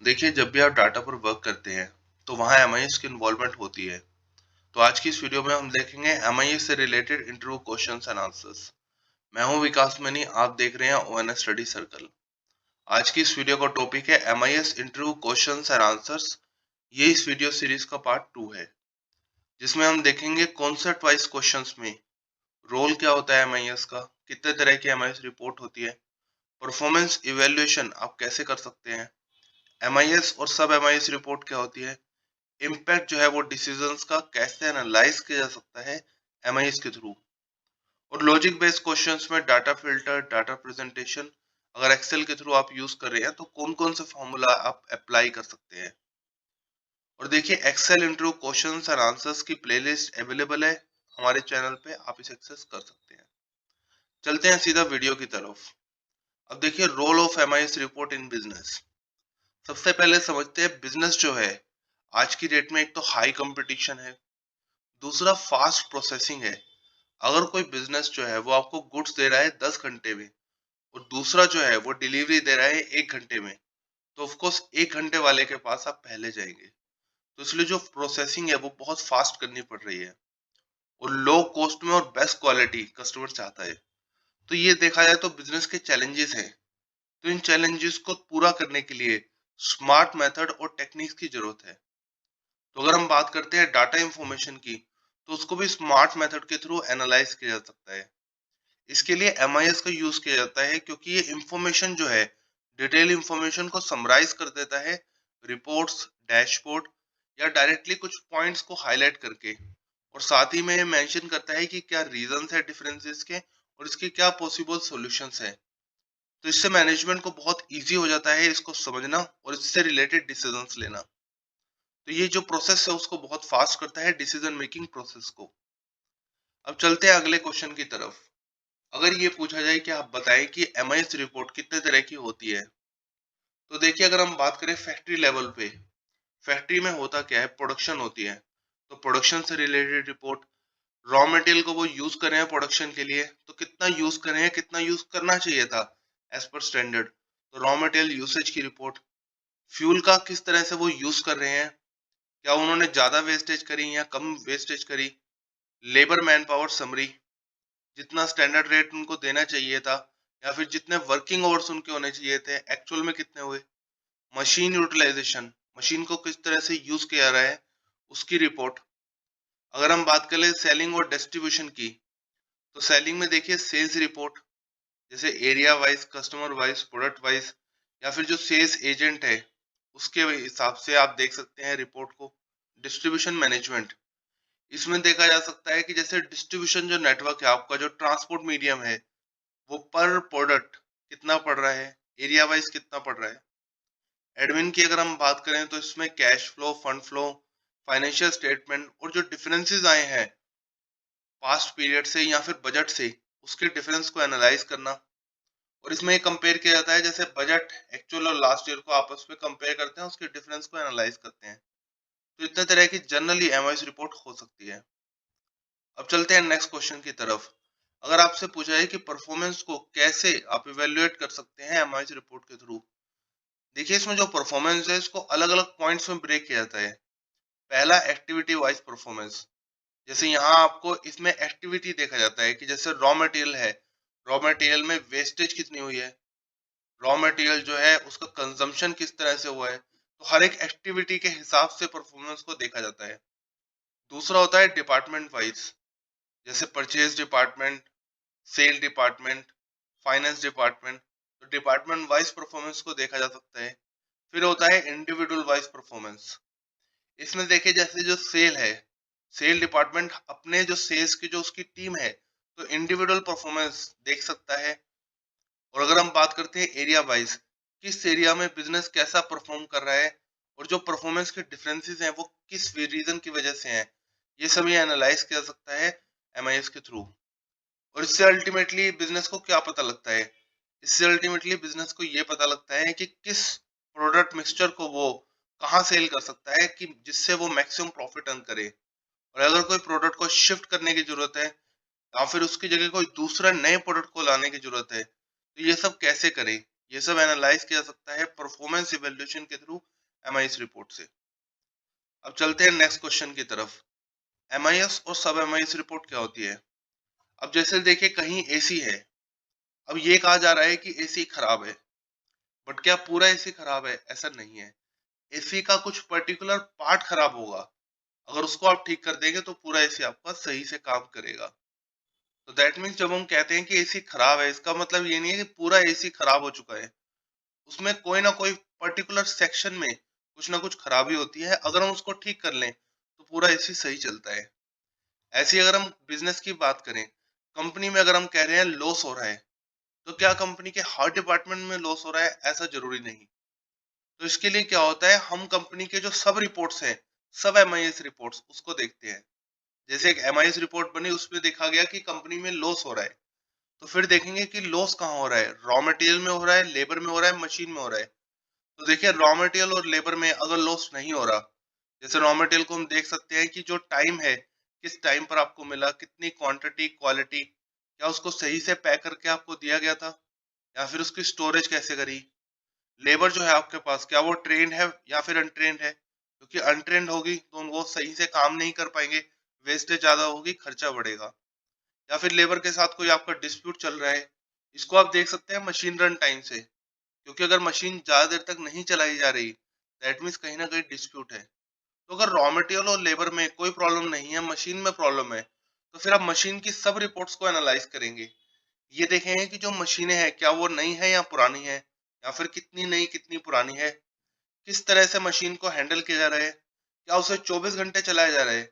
देखिए, जब भी आप डाटा पर वर्क करते हैं तो वहाँ एमआईएस की इन्वॉल्वमेंट होती है। तो आज की इस वीडियो में हम देखेंगे एमआईएस से related interview questions and answers. मैं हूं विकास मनी, आप देख रहे हैं ओएनएस स्टडी सर्कल। आज की इस वीडियो का टॉपिक है MIS interview questions and answers. ये इस वीडियो सीरीज का पार्ट 2 है, जिसमें हम देखेंगे कॉन्सेप्ट वाइज क्वेश्चंस में रोल क्या होता है एमआईएस का, कितने तरह की एमआईएस रिपोर्ट होती है, परफॉर्मेंस इवेल्युएशन आप कैसे कर सकते हैं, एमआईएस और सब एमआईएस रिपोर्ट क्या होती है, इम्पैक्ट जो है वो डिसीजंस का कैसे एनालाइज किया जा सकता है एमआईएस के थ्रू, और लॉजिक बेस्ड क्वेश्चंस में डाटा फिल्टर, डाटा प्रेजेंटेशन अगर एक्सेल के थ्रू आप यूज कर रहे हैं तो कौन कौन से फॉर्मूला आप अप्लाई कर सकते हैं। और देखिए, एक्सेल इंटरव्यू क्वेश्चंस और आंसर्स की प्लेलिस्ट अवेलेबल है हमारे चैनल पे, आप इसे एक्सेस कर सकते हैं। चलते हैं सीधा वीडियो की तरफ। अब देखिए, role of MIS report in business. सबसे पहले समझते हैं बिजनेस जो है आज की डेट में, एक तो हाई कंपटीशन है, दूसरा फास्ट प्रोसेसिंग है। अगर कोई बिजनेस जो है वो आपको गुड्स दे रहा है 10 घंटे में और दूसरा जो है वो डिलीवरी दे रहा है 1 घंटे में, तो ऑफकोर्स 1 घंटे वाले के पास आप पहले जाएंगे। तो इसलिए जो प्रोसेसिंग है वो बहुत फास्ट करनी पड़ रही है और लो कॉस्ट में और बेस्ट क्वालिटी कस्टमर चाहता है। तो ये देखा जाए तो बिजनेस के चैलेंजेस हैं। तो इन चैलेंजेस को पूरा करने के लिए स्मार्ट मेथड और टेक्निक्स की जरूरत है। तो अगर हम बात करते हैं डाटा इंफॉर्मेशन की, तो उसको भी स्मार्ट मेथड के थ्रू एनालाइज किया जा सकता है। इसके लिए एमआईएस का यूज किया जाता है, क्योंकि ये इंफॉर्मेशन जो है डिटेल इंफॉर्मेशन को समराइज कर देता है रिपोर्ट्स, डैशबोर्ड या डायरेक्टली कुछ पॉइंट्स को हाईलाइट करके, और साथ ही में ये मेंशन करता है कि क्या रीजंस है डिफरेंसेस के और इसके क्या पॉसिबल सॉल्यूशंस है। तो इससे मैनेजमेंट को बहुत इजी हो जाता है इसको समझना और इससे रिलेटेड डिसीजंस लेना। तो ये जो प्रोसेस है उसको बहुत फास्ट करता है, डिसीजन मेकिंग प्रोसेस को। अब चलते हैं अगले क्वेश्चन की तरफ। अगर ये पूछा जाए कि आप बताएं कि एमआईएस रिपोर्ट कितने तरह की होती है, तो देखिए, अगर हम बात करें फैक्ट्री लेवल पे, फैक्ट्री में होता क्या है, प्रोडक्शन होती है। तो प्रोडक्शन से रिलेटेड रिपोर्ट, रॉ मटेरियल को वो यूज कर रहे हैं प्रोडक्शन के लिए, तो कितना यूज कर रहे हैं, कितना यूज करना चाहिए था एज पर स्टैंडर्ड, तो रॉ मटेरियल यूसेज की रिपोर्ट। फ्यूल का किस तरह से वो यूज कर रहे हैं, क्या उन्होंने ज्यादा वेस्टेज करी या कम वेस्टेज करी। लेबर मैन पावर समरी, जितना स्टैंडर्ड रेट उनको देना चाहिए था या फिर जितने वर्किंग आवर्स उनके होने चाहिए थे एक्चुअल में कितने हुए। मशीन यूटिलाइजेशन, मशीन को किस तरह से यूज किया रहा है उसकी रिपोर्ट। अगर हम बात करें सेलिंग और डिस्ट्रीब्यूशन की, तो सेलिंग में देखिए सेल्स रिपोर्ट, जैसे area wise, customer wise, product wise, या फिर जो सेल्स एजेंट है उसके हिसाब से आप देख सकते हैं रिपोर्ट को। डिस्ट्रीब्यूशन मैनेजमेंट, इसमें देखा जा सकता है कि जैसे डिस्ट्रीब्यूशन जो नेटवर्क है आपका, जो ट्रांसपोर्ट मीडियम है, वो पर प्रोडक्ट कितना पड़ रहा है, एरिया वाइज कितना पड़ रहा है। एडमिन की अगर हम बात करें तो इसमें cash flow, fund flow, financial statement और जो डिफरेंसेस आए हैं पास्ट पीरियड से या फिर बजट से, उसके डिफरेंस को एनालाइज करना। और इसमें कंपेयर किया जाता है, जैसे बजट एक्चुअल और लास्ट ईयर को आपस में कंपेयर करते हैं, उसके डिफरेंस को एनालाइज करते हैं। तो इतने तरह की जनरली एमआईएस रिपोर्ट हो सकती है। अब चलते हैं नेक्स्ट क्वेश्चन की तरफ। अगर आपसे पूछा है कि परफॉर्मेंस को कैसे आप इवेल्युएट कर सकते हैं एमआईएस रिपोर्ट के थ्रू, देखिए, इसमें जो परफॉर्मेंस है इसको अलग अलग पॉइंट्स में ब्रेक किया जाता है। पहला, एक्टिविटी वाइज परफॉर्मेंस। जैसे यहाँ आपको इसमें एक्टिविटी देखा जाता है कि जैसे रॉ मटेरियल है, रॉ मटेरियल में वेस्टेज कितनी हुई है, रॉ मटेरियल जो है उसका कंजम्पशन किस तरह से हुआ है। तो हर एक एक्टिविटी के हिसाब से परफॉर्मेंस को देखा जाता है। दूसरा होता है डिपार्टमेंट वाइज, जैसे purchase department, sale department, finance department. तो डिपार्टमेंट वाइज परफॉर्मेंस को देखा जा सकता है। फिर होता है इंडिविजुअल वाइज परफॉर्मेंस। इसमें देखिए, जैसे जो सेल है, सेल डिपार्टमेंट अपने जो सेल्स की जो उसकी टीम है, तो इंडिविजुअल परफॉर्मेंस देख सकता है। और अगर हम बात करते हैं एरिया वाइज, किस एरिया में बिजनेस कैसा परफॉर्म कर रहा है और जो परफॉर्मेंस के डिफरेंसेस हैं वो किस रीजन की वजह से हैं, ये सभी एनालाइज किया जा सकता है एमआईएस के थ्रू। और इससे अल्टीमेटली बिजनेस को क्या पता लगता है, इससे अल्टीमेटली बिजनेस को ये पता लगता है कि किस प्रोडक्ट मिक्सचर को वो कहाँ सेल कर सकता है कि जिससे वो मैक्सिमम प्रॉफिट अर्न करे। और अगर कोई प्रोडक्ट को शिफ्ट करने की जरूरत है या फिर उसकी जगह कोई दूसरा नए प्रोडक्ट को लाने की जरूरत है, तो ये सब कैसे करें, ये सब एनालाइज किया जा सकता है परफॉर्मेंस इवेल्युएशन के थ्रू एमआईएस रिपोर्ट से। अब चलते हैं नेक्स्ट क्वेश्चन की तरफ। एमआईएस और सब एमआईएस रिपोर्ट क्या होती है? अब जैसे देखिए कहीं एसी है, अब ये कहा जा रहा है कि एसी खराब है, बट क्या पूरा एसी खराब है? ऐसा नहीं है। एसी का कुछ पर्टिकुलर पार्ट खराब होगा, अगर उसको आप ठीक कर देंगे तो पूरा एसी आपका सही से काम करेगा। तो दैट मीन्स जब हम कहते हैं कि एसी खराब है, इसका मतलब ये नहीं है कि पूरा एसी खराब हो चुका है। उसमें कोई ना कोई पर्टिकुलर सेक्शन में कुछ ना कुछ खराबी होती है, अगर हम उसको ठीक कर लें तो पूरा एसी सही चलता है। ऐसे ही अगर हम बिजनेस की बात करें, कंपनी में अगर हम कह रहे हैं लॉस हो रहा है, तो क्या कंपनी के हर डिपार्टमेंट में लॉस हो रहा है? ऐसा जरूरी नहीं। तो इसके लिए क्या होता है, हम कंपनी के जो सब रिपोर्ट्स हैं, सब एमआईएस रिपोर्ट्स, उसको देखते हैं। जैसे एक एमआईएस रिपोर्ट बनी, उसमें देखा गया कि कंपनी में लॉस हो रहा है, तो फिर देखेंगे कि लॉस कहाँ हो रहा है, रॉ मटेरियल में हो रहा है, लेबर में हो रहा है, मशीन में हो रहा है। तो देखिए रॉ मटेरियल और लेबर में अगर लॉस नहीं हो रहा, जैसे रॉ मटेरियल को हम देख सकते हैं कि जो टाइम है, किस टाइम पर आपको मिला, कितनी क्वांटिटी, क्वालिटी, क्या उसको सही से पैक करके आपको दिया गया था, या फिर उसकी स्टोरेज कैसे करी। लेबर जो है आपके पास, क्या वो ट्रेंड है या फिर अनट्रेंड है? क्योंकि अनट्रेंड होगी तो वो सही से काम नहीं कर पाएंगे, वेस्टेज ज्यादा होगी, खर्चा बढ़ेगा। या फिर लेबर के साथ कोई आपका डिस्प्यूट चल रहा है, इसको आप देख सकते हैं मशीन रन टाइम से। क्योंकि अगर मशीन ज्यादा देर तक नहीं चलाई जा रही, दैट मीन्स कहीं ना कहीं डिस्प्यूट है। तो अगर रॉ मटेरियल और लेबर में कोई प्रॉब्लम नहीं है, मशीन में प्रॉब्लम है, तो फिर आप मशीन की सब रिपोर्ट्स को एनालाइज करेंगे। ये देखेंगे कि जो मशीनें हैं, क्या वो नई है या पुरानी है, या फिर कितनी नई कितनी पुरानी है, किस तरह से मशीन को हैंडल किया जा रहा है, क्या उसे 24 घंटे चलाया जा रहा है।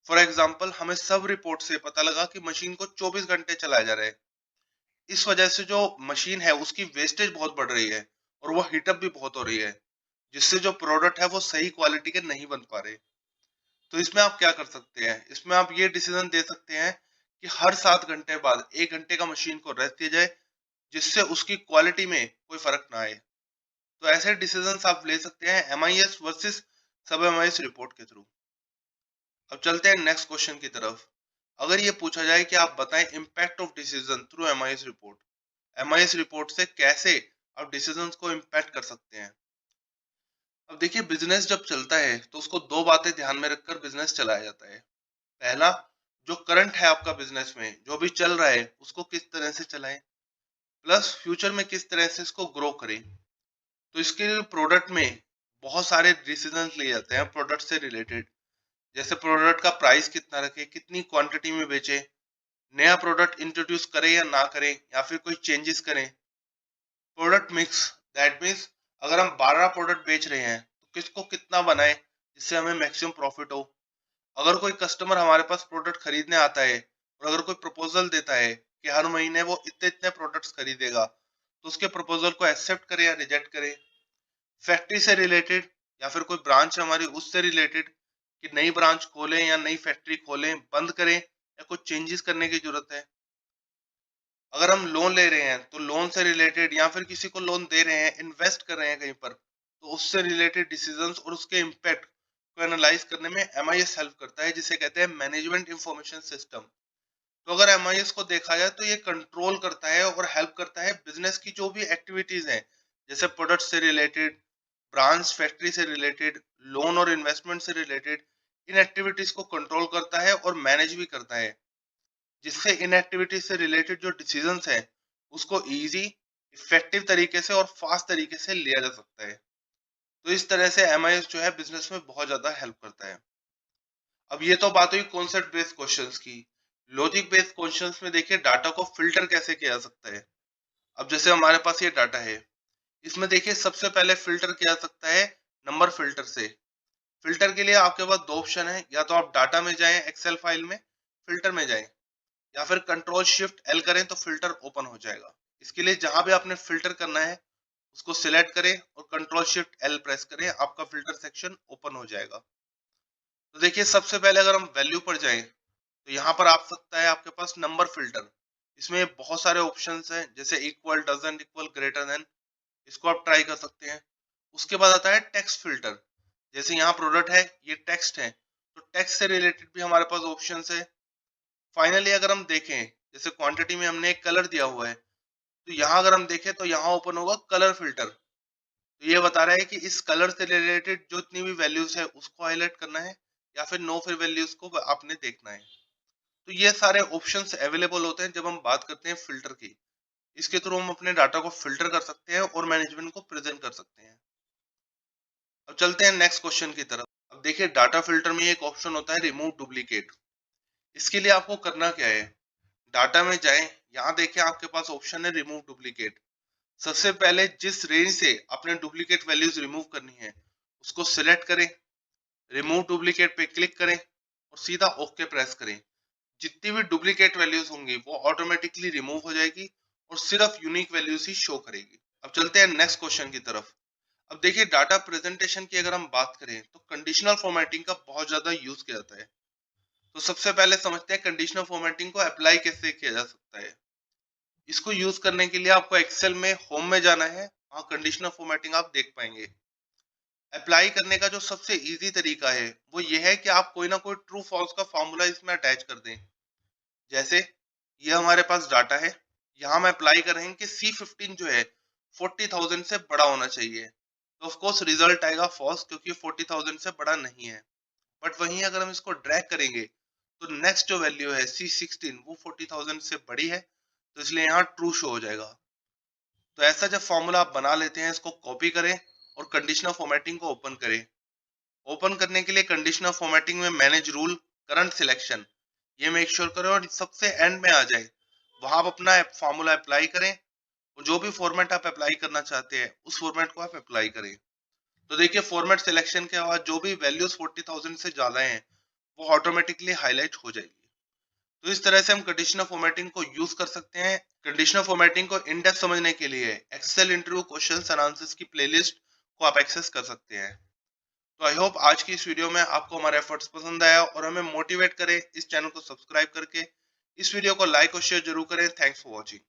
फॉर एग्जाम्पल, हमें सब रिपोर्ट से पता लगा कि मशीन को 24 घंटे चलाया जा रहा है। इस वजह से जो मशीन है उसकी वेस्टेज बहुत बढ़ रही है, और वो हीटअप भी बहुत हो रही है, जिससे जो प्रोडक्ट है वो सही क्वालिटी के नहीं बन पा रहे। तो इसमें आप क्या कर सकते हैं, इसमें आप ये डिसीजन दे सकते हैं कि हर 7 घंटे बाद 1 घंटे का मशीन को रेस्ट दिया जाए, जिससे उसकी क्वालिटी में कोई फर्क ना आए। तो ऐसे डिसीजंस आप ले सकते हैं एमआईएस वर्सेस सब एमआईएस रिपोर्ट के थ्रू। अब चलते हैं नेक्स्ट क्वेश्चन की तरफ। अगर ये पूछा जाए कि आप बताएं impact of decision through MIS report, MIS report से कैसे आप डिसीजंस को इम्पैक्ट कर सकते हैं। अब देखिए बिजनेस जब चलता है तो उसको दो बातें ध्यान में रखकर बिजनेस चलाया जाता है। पहला, जो करंट है आपका बिजनेस में जो भी चल रहा है उसको किस तरह से चलाएं, प्लस फ्यूचर में किस तरह से इसको ग्रो करें। तो इसके लिए प्रोडक्ट में बहुत सारे डिसीजंस लिए जाते हैं प्रोडक्ट से रिलेटेड। जैसे प्रोडक्ट का प्राइस कितना रखें, कितनी क्वांटिटी में बेचें, नया प्रोडक्ट इंट्रोड्यूस करें या ना करें, या फिर कोई चेंजेस करें। प्रोडक्ट मिक्स, दैट मीन्स अगर हम 12 प्रोडक्ट बेच रहे हैं तो किसको कितना बनाए जिससे हमें मैक्सिमम प्रॉफिट हो। अगर कोई कस्टमर हमारे पास प्रोडक्ट खरीदने आता है और अगर कोई प्रपोजल देता है कि हर महीने वो इतने इतने प्रोडक्ट्स खरीदेगा, तो उसके प्रपोजल को एक्सेप्ट करें या रिजेक्ट करें। फैक्ट्री से रिलेटेड, या फिर कोई ब्रांच हमारी उससे रिलेटेड, कि नई ब्रांच खोलें या नई फैक्ट्री खोलें, बंद करें, या कुछ चेंजेस करने की जरूरत है। अगर हम लोन ले रहे हैं तो लोन से रिलेटेड, या फिर किसी को लोन दे रहे हैं, इन्वेस्ट कर रहे हैं कहीं पर, तो उससे रिलेटेड डिसीजंस और उसके इम्पैक्ट को एनालाइज करने में एमआईएस हेल्प करता है, जिसे कहते हैं मैनेजमेंट इंफॉर्मेशन सिस्टम। तो अगर एमआईएस को देखा जाए तो ये कंट्रोल करता है और हेल्प करता है बिजनेस की जो भी एक्टिविटीज हैं, जैसे प्रोडक्ट से रिलेटेड, ब्रांच फैक्ट्री से रिलेटेड, लोन और इन्वेस्टमेंट से रिलेटेड, इन एक्टिविटीज को कंट्रोल करता है और मैनेज भी करता है, जिससे इन एक्टिविटीज से रिलेटेड जो डिसीजंस हैं उसको इजी, इफेक्टिव तरीके से और फास्ट तरीके से लिया जा सकता है। तो इस तरह से एमआईएस जो है बिजनेस में बहुत ज्यादा हेल्प करता है। अब ये तो बात हुई कॉन्सेप्ट बेस्ड क्वेश्चंस की। लॉजिक बेस्ड क्वेश्चंस में देखिए डाटा को फिल्टर कैसे किया जा सकता है। अब जैसे हमारे पास ये डाटा है, इसमें देखिए सबसे पहले फिल्टर किया जा सकता है नंबर फिल्टर से। फिल्टर के लिए आपके पास दो ऑप्शन है, या तो आप डाटा में जाएं एक्सेल फाइल में, फिल्टर में जाएं, या फिर कंट्रोल शिफ्ट एल करें तो फिल्टर ओपन हो जाएगा। इसके लिए जहां भी आपने फिल्टर करना है उसको सिलेक्ट करें और कंट्रोल शिफ्ट एल प्रेस करें, आपका फिल्टर सेक्शन ओपन हो जाएगा। तो देखिए सबसे पहले अगर हम वैल्यू पर जाएं तो यहाँ पर आ सकता है आपके पास नंबर फिल्टर। इसमें बहुत सारे ऑप्शंस हैं, जैसे equal, doesn't equal, greater than, इसको आप ट्राई कर सकते हैं। उसके बाद आता है टेक्स्ट फिल्टर। जैसे यहाँ प्रोडक्ट है, ये टेक्स्ट है, तो टेक्स्ट से रिलेटेड भी हमारे पास ऑप्शंस है। फाइनली अगर हम देखें, जैसे क्वांटिटी में हमने एक कलर दिया हुआ है, तो तो यहाँ अगर हम देखें तो यहाँ ओपन होगा कलर फिल्टर। तो ये बता रहा है कि इस कलर से रिलेटेड जो इतनी भी वैल्यूज है उसको हाईलाइट करना है या फिर नो फिर वैल्यूज को आपने देखना है। तो ये सारे ऑप्शंस अवेलेबल होते हैं जब हम बात करते हैं फिल्टर की। इसके थ्रू हम अपने डाटा को फिल्टर कर सकते हैं और मैनेजमेंट को प्रेजेंट कर सकते हैं। अब चलते हैं नेक्स्ट क्वेश्चन की तरफ। अब देखिए डाटा फिल्टर में एक ऑप्शन होता है रिमूव डुप्लीकेट। इसके लिए आपको करना क्या है, डाटा में जाएं, यहाँ देखें आपके पास ऑप्शन है रिमूव डुप्लीकेट। सबसे पहले जिस रेंज से आपने डुप्लीकेट वैल्यूज रिमूव करनी है उसको सिलेक्ट करें, रिमूव डुप्लीकेट पे क्लिक करें और सीधा ओके प्रेस करें। जितनी भी डुप्लीकेट वैल्यूज होंगी वो ऑटोमेटिकली रिमूव हो जाएगी और सिर्फ यूनिक वैल्यूज ही शो करेगी। अब चलते हैं नेक्स्ट क्वेश्चन की तरफ। अब देखिए डाटा प्रेजेंटेशन की अगर हम बात करें तो कंडीशनल फॉर्मेटिंग का बहुत ज्यादा यूज किया जाता है। तो सबसे पहले समझते हैं कंडीशनल फॉर्मेटिंग को अप्लाई कैसे किया जा सकता है। इसको यूज करने के लिए आपको एक्सेल में होम में जाना है, वहाँ कंडीशनल फॉर्मेटिंग आप देख पाएंगे। अप्लाई करने का जो सबसे इजी तरीका है वो ये है कि आप कोई ना कोई ट्रू फॉल्स का फॉर्मूला इसमें अटैच कर दें। जैसे ये हमारे पास डाटा है, यहाँ हम अप्लाई कर रहे हैं कि C15 जो है 40,000 से बड़ा होना चाहिए। तो ऑफ कोर्स रिजल्ट आएगा फॉल्स क्योंकि 40,000 से बड़ा नहीं है। बट वहीं अगर हम इसको ड्रैग करेंगे तो नेक्स्ट जो वैल्यू है C16 वो 40,000 से बड़ी है, तो इसलिए यहाँ ट्रू शो हो जाएगा। तो ऐसा जब फॉर्मूला आप बना लेते हैं इसको कॉपी करें और कंडीशनल फॉर्मेटिंग को ओपन करें। ओपन करने के लिए कंडीशनल फॉर्मेटिंग में मैनेज रूल करंट सिलेक्शन ये मेक श्योर करें और सबसे एंड में आ जाए, वहां आप अपना फॉर्मूला अप्लाई करें और जो भी फॉर्मेट आप अप्लाई करना चाहते हैं उस फॉर्मेट को आप अप्लाई करें। तो देखिए फॉर्मेट सिलेक्शन के बाद जो भी वैल्यूज 40,000 से ज्यादा हैं वो ऑटोमेटिकली हाईलाइट हो जाएगी। तो इस तरह से हम कंडीशनल फॉर्मेटिंग को यूज कर सकते हैं। कंडीशनल फॉर्मेटिंग को इन डेप्थ समझने के लिए Excel interview questions and answers की प्लेलिस्ट को आप एक्सेस कर सकते हैं। तो आई होप आज की इस वीडियो में आपको हमारे एफर्ट्स पसंद आया और हमें मोटिवेट करे इस चैनल को सब्सक्राइब करके। इस वीडियो को लाइक और शेयर जरूर करें। Thanks for watching.